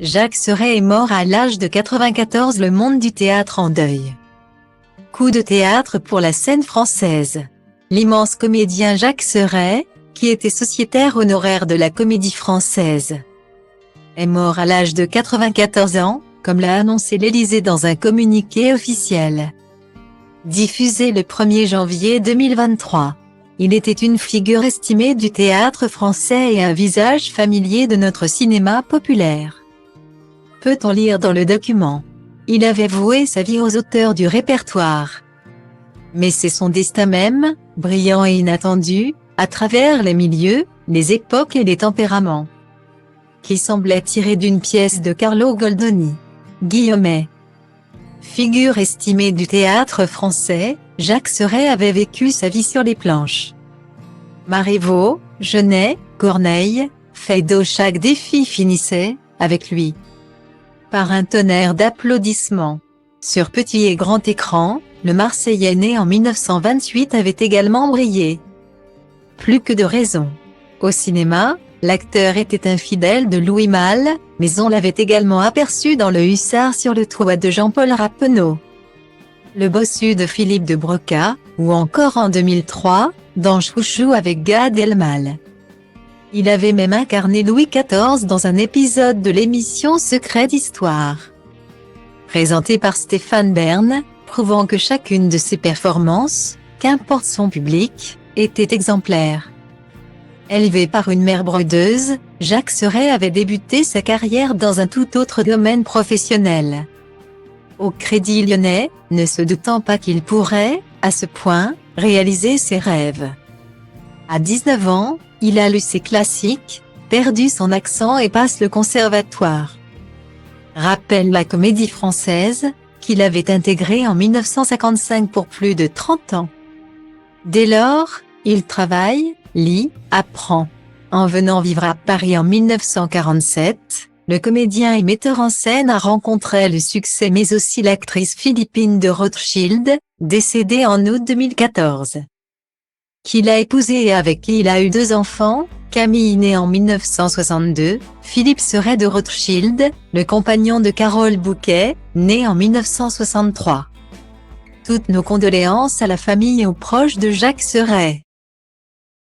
Jacques Seret est mort à l'âge de 94. Le monde du théâtre en deuil. Coup de théâtre pour la scène française. L'immense comédien Jacques Seret, qui était sociétaire honoraire de la Comédie Française, est mort à l'âge de 94 ans, comme l'a annoncé l'Élysée dans un communiqué officiel. Diffusé le 1er janvier 2023. Il était une figure estimée du théâtre français et un visage familier de notre cinéma populaire. Peut-on lire dans le document. Il avait voué sa vie aux auteurs du répertoire. Mais c'est son destin même, brillant et inattendu, à travers les milieux, les époques et les tempéraments, qui semblait tiré d'une pièce de Carlo Goldoni. Guillemet. Figure estimée du théâtre français, Jacques Seret avait vécu sa vie sur les planches. Marivaux, Genet, Corneille, Feydeau, chaque défi finissait, avec lui, par un tonnerre d'applaudissements. Sur petit et grand écran, le Marseillais né en 1928 avait également brillé. Plus que de raison. Au cinéma, l'acteur était un fidèle de Louis Malle, mais on l'avait également aperçu dans Le Hussard sur le toit de Jean-Paul Rappeneau, Le Bossu de Philippe de Broca, ou encore en 2003, dans Chouchou avec Gad Elmaleh. Il avait même incarné Louis XIV dans un épisode de l'émission Secret d'Histoire, présentée par Stéphane Bern, prouvant que chacune de ses performances, qu'importe son public, était exemplaire. Élevé par une mère brodeuse, Jacques Seret avait débuté sa carrière dans un tout autre domaine professionnel, au Crédit Lyonnais, ne se doutant pas qu'il pourrait, à ce point, réaliser ses rêves. À 19 ans, il a lu ses classiques, perdu son accent et passe le conservatoire. Rappelle la Comédie Française, qu'il avait intégrée en 1955 pour plus de 30 ans. Dès lors, il travaille, lit, apprend. En venant vivre à Paris en 1947, le comédien et metteur en scène a rencontré le succès mais aussi l'actrice Philippine de Rothschild, décédée en août 2014. Qu'il a épousé et avec qui il a eu 2 enfants, Camille née en 1962, Philippe Seret de Rothschild, le compagnon de Carole Bouquet, né en 1963. Toutes nos condoléances à la famille et aux proches de Jacques Seret.